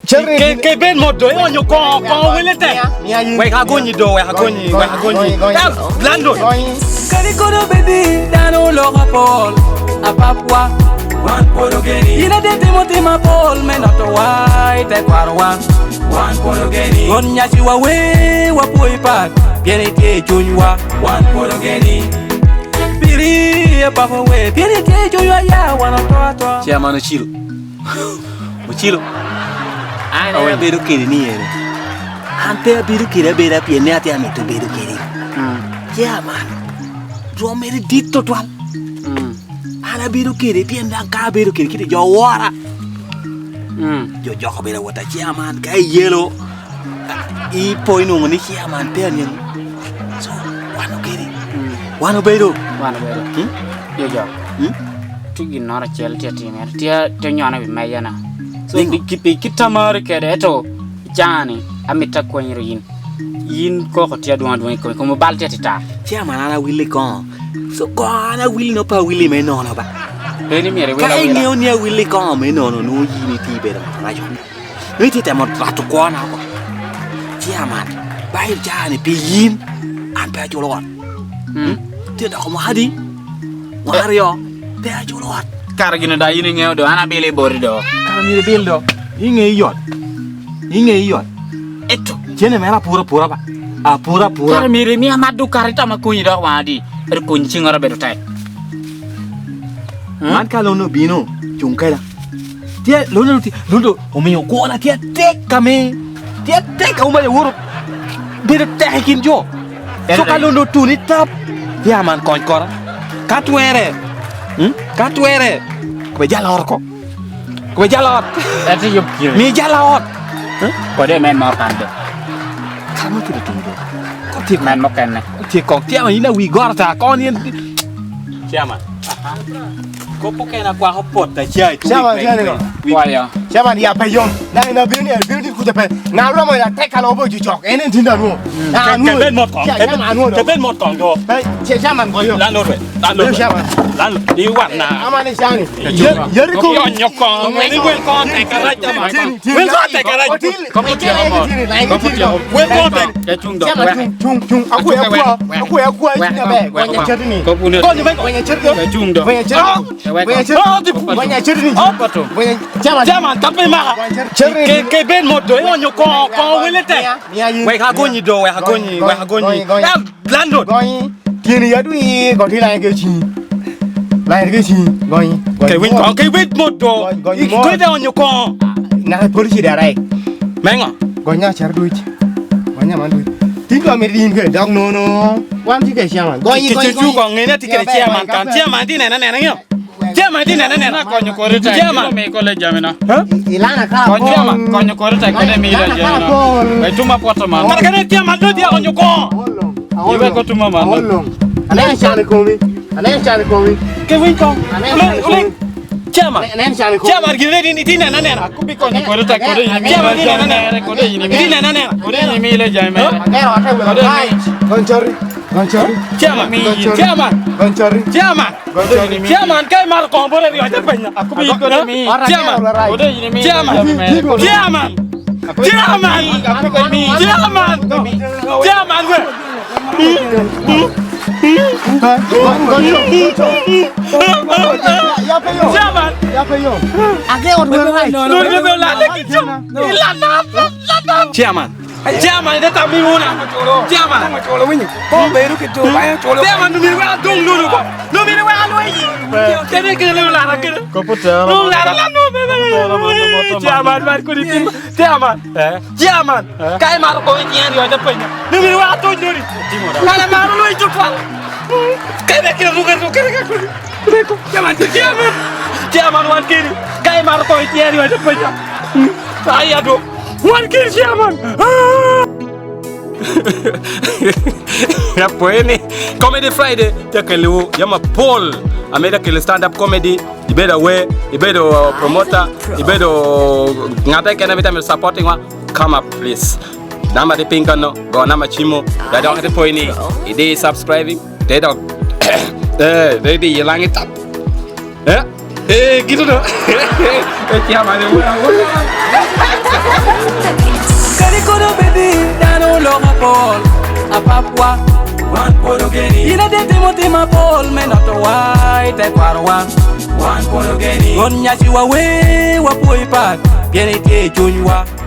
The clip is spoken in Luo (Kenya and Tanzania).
ke ben modo e onyo ko welete we ha gonyi do we ha gonyi lando kali kodo baby dano lo rapol apapwa wan podo geni ina de timoti ma pol me not white e kwarwa wan podo geni on nyachi wa we wa poi pat pieni tie chunywa wan podo geni biri e papa we pieni tie chunywa ya wan to chairman Ochilo Ochilo ana beru kiri ni ere ante beru kiri bera pieni ati ameto beru kiri chairman romeri ditto twal ana beru kiri pieni ka beru kiri jo wara jo ko bera wata chairman kai yelo I poi no ni chairman pieni so wano kiri wano beru yo tigi nora chel tetine te nyana bi mayana so kita mari kede to jani amita kwenye yin ko tia duan ko mo balte tita chairman ana wili kon so ko ana wili no pa wili me no ba eni mere wila kai ne oni wili kon me no no yini ti be na jo ni ti te mo ratu ko na ko chairman bai jani pi yin an pa jo lo ti da ko mo hadi wario te a jo lo karagina da yini ngeo do ana bele bori do karami bele do inge yot eto jene mera pura ba a pura karami mi amadu karita makunyi do wadi er kunyi ngora bedo tay man ka lono bino chungkela tie lono o mio ko na tie kame tie ka uma le wuro bedo tekin jo so ka lono tu ni tap dia man kon kora katwere ko jalor ati yop mi jalor ko de men mo kande kamu tidak tunggu kok tie men mo kenne tie kok tie ina wi gorta kon yen chairman ko pokena kwa hopot ta chai tu waya chairman ya payon na building ku tepe na ro mo ya teka lo bo ju chok enen tinda no ke ben mot kong do chairman ko yo lando chairman lando di wan na amane chani yeri ko nyoko ni wen kon te kara chairman wen kon te kara ko mo tia wen kon te ya chung do chung aku ya ina be ko nya chedini ko pune ko nya chedini ya chung do Banyak cerita. Apa tuh? Jaman tapi mah. Ke ben modo e onyo ko welete. We ha gonyi do we ha gonyi. Ya lando. Kini ya dui ko thi lai ke chi. Lai ke chi gonyi. Ke win modo. Ko de onyo ko. Na polisi da rai. Mengo. Gonya char duit. Gonya man duit. Tinggal merin ke dog no. Wan ti ke siang. Gonyi chu ko ngene ti ke chairman kan chairman ti nena ngio. Chairman di nena konyo korita me ko le jamina ilana ka konyo korita ko de mi le jamina be tuma poto man mar kana chairman do dia konyo ko ibe ko tuma man ana chane ko mi ke win ko chairman chairman gile di nena aku bi konyo korita ko de mi chairman di nena ko de nena ko de mi le jamina Goncori. Chairman kai mar ko bore ri ate penya. Aku bi ko de mi. Chairman. Ko de ni mi. Chairman. Aku ko mi. Chairman we. Ya peyo. Ake Chairman ida tami una. Chairman. Ko beru ke to ba cholo. Chairman no mi wa dong no ko. No mi wa lo yi. Kene ke lo la ke. Ko putar. No la no. Chairman mar ko di tim. Chairman. Kai mar ko ni ri ida penya. No mi wa to nyori. La mar lo yi to fa. Kene ke lo ko. Chairman wan kiri. Kai mar ko ni ri ida penya. Ayado. One kill chairman. Ya pues ni Comedy Friday ya kelu ya ma Paul ameda kele stand up comedy ibedo we ibedo promoter ibedo ngata kena vitamin supporting wa come up please nama de pinkano go nama chimo da don't hate point ni ide subscribing they don't they di langit tap gitu dong. Chairman Paul, a Papua, one Porogeni. In a de Timothy ma Paul, men not a white, a Quarwa, one Porogeni. On Yashiwa way, Wapui Park, Pianity Junior.